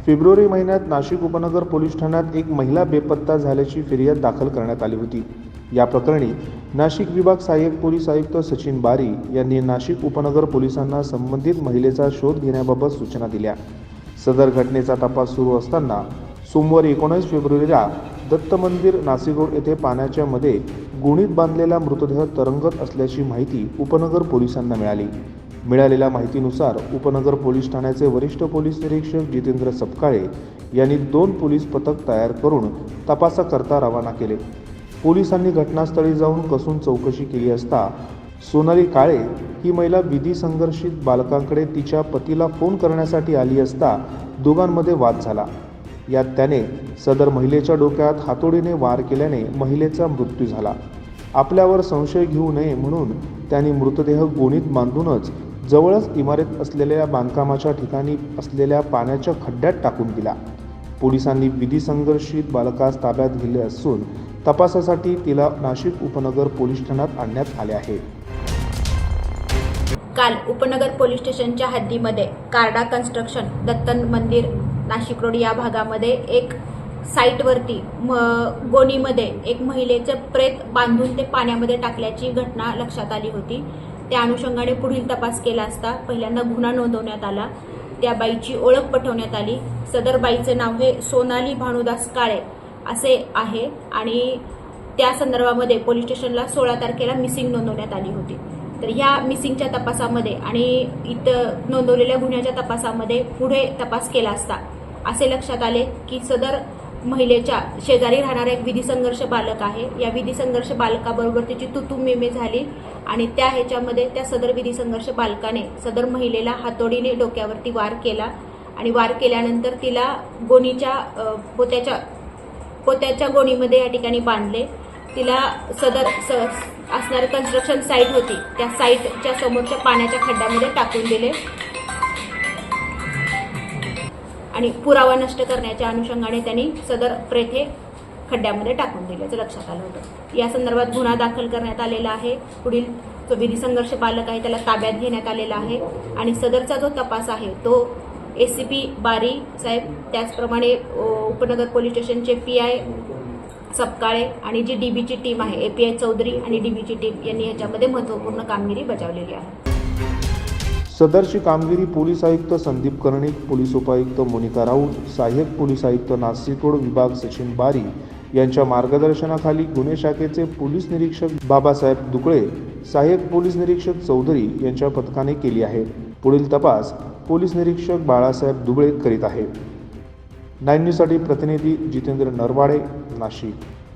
February महिन्यात नाशिक उपनगर police ठाण्यात एक महिला बेपत्ता झाल्याची फिर्याद दाखल करण्यात आली होती। या प्रकरणी नाशिक विभाग सहाय्यक पोलीस आयुक्त सचिन बारी यांनी नाशिक उपनगर पोलिसांना संबंधित महिलेचा शोध घेण्याबाबत सूचना दिल्या। सदर घटनेचा तपास सुरू असताना सोमवारी 19 फेब्रुवारीला दत्त मंदिर नाशिक रोड येथे पाण्याच्या मध्ये गुणीत बांधलेला मृतदेह तरंगत असल्याची माहिती उपनगर पोलिसांना मिळाली। मिळालेल्या माहितीनुसार उपनगर पोलीस ठाण्याचे वरिष्ठ पोलीस निरीक्षक जितेंद्र सपकाळे यांनी 2 पोलीस पथक तयार करून तपासाकरता रवाना केले। पोलिसांनी घटनास्थळी जाऊन कसून चौकशी केली असता सोनाली काळे ही महिला विधी संघर्षित बालकांकडे तिच्या पतीला फोन करण्यासाठी आली असता दोघांमध्ये वाद झाला। यात त्याने सदर महिलेच्या डोक्यात हातोडीने वार केल्याने महिलेचा मृत्यू झाला। आपल्यावर संशय घेऊ नये म्हणून त्यांनी मृतदेह गोणीत बांधूनच जवळच इमारत असलेल्या बांधकामाच्या ठिकाणी असलेल्या पाण्याच्या खड्ड्यात टाकून दिला। पोलिसांनी विधी संघर्षित बालकास ताब्यात घेतले असून तपासासाठी तिला नाशिक उपनगर पोलीस ठाण्यात आणण्यात आले आहे। काल उपनगर पोलीस स्टेशनच्या हद्दीमध्ये कारडा कन्स्ट्रक्शन दत्त मंदिर नाशिक रोड या भागामध्ये एक साईटवरती गोणीमध्ये एक महिलेचं प्रेत बांधून ते पाण्यामध्ये टाकल्याची घटना लक्षात आली होती। त्या अनुषंगाने पुढील तपास केला असता पहिल्यांदा गुन्हा नोंदवण्यात आला। त्या बाईची ओळख पटवण्यात आली। सदर बाईचे नाव हे सोनाली भानुदास काळे असे आहे आणि त्या संदर्भामध्ये पोलीस स्टेशनला 16 तारखेला मिसिंग नोंदवण्यात आली होती। तर ह्या मिसिंगच्या तपासामध्ये आणि इथं नोंदवलेल्या गुन्ह्याच्या तपासामध्ये पुढे तपास केला असता असे लक्षात आले की सदर महिलेच्या शेजारी राहणारा एक विधी संघर्ष बालक आहे। या विधी संघर्ष बालकाबरोबर तिची तुतुमिमे झाली आणि त्या ह्याच्यामध्ये त्या सदर विधी संघर्ष बालकाने सदर महिलेला हातोडीने डोक्यावरती वार केला आणि वार केल्यानंतर तिला गोणीच्या पोत्याच्या गोणीमध्ये या ठिकाणी बांधले। तिला सदर असणारी कन्स्ट्रक्शन साईट होती त्या साईटच्या समोरच्या पाण्याच्या खड्ड्यामध्ये टाकून दिले आणि पुरावा नष्ट करण्याच्या अनुषंगाने त्यांनी सदर प्रेत हे खड्ड्यामध्ये टाकून दिल्याचं लक्षात आलं होतं। या संदर्भात गुन्हा दाखल करण्यात आलेला आहे। पुढील जो विधी संघर्ष बालक आहे त्याला ताब्यात घेण्यात आलेला आहे आणि सदरचा जो तपास आहे तो ACP बारी साहेब, त्याचप्रमाणे उपनगर पोलीस स्टेशनचे PI सपकाळे आणि जी DBची टीम आहे API चौधरी आणि DBची टीम यांनी ह्याच्यामध्ये महत्त्वपूर्ण कामगिरी बजावलेली आहे। सदरची कामगिरी पोलीस आयुक्त संदीप कर्णिक, पोलीस उपायुक्त मोनिका राऊत, सहाय्यक पोलीस आयुक्त नाशिक रोड विभाग सचिन बारी यांच्या मार्गदर्शनाखाली गुन्हे शाखेचे पोलीस निरीक्षक बाबासाहेब दुकळे, सहाय्यक पोलीस निरीक्षक चौधरी यांच्या पथकाने केली आहे। पुढील तपास पोलीस निरीक्षक बाळासाहेब दुबळे करीत आहेत। 9 न्यूजसाठी प्रतिनिधी जितेंद्र नरवाडे, नाशिक।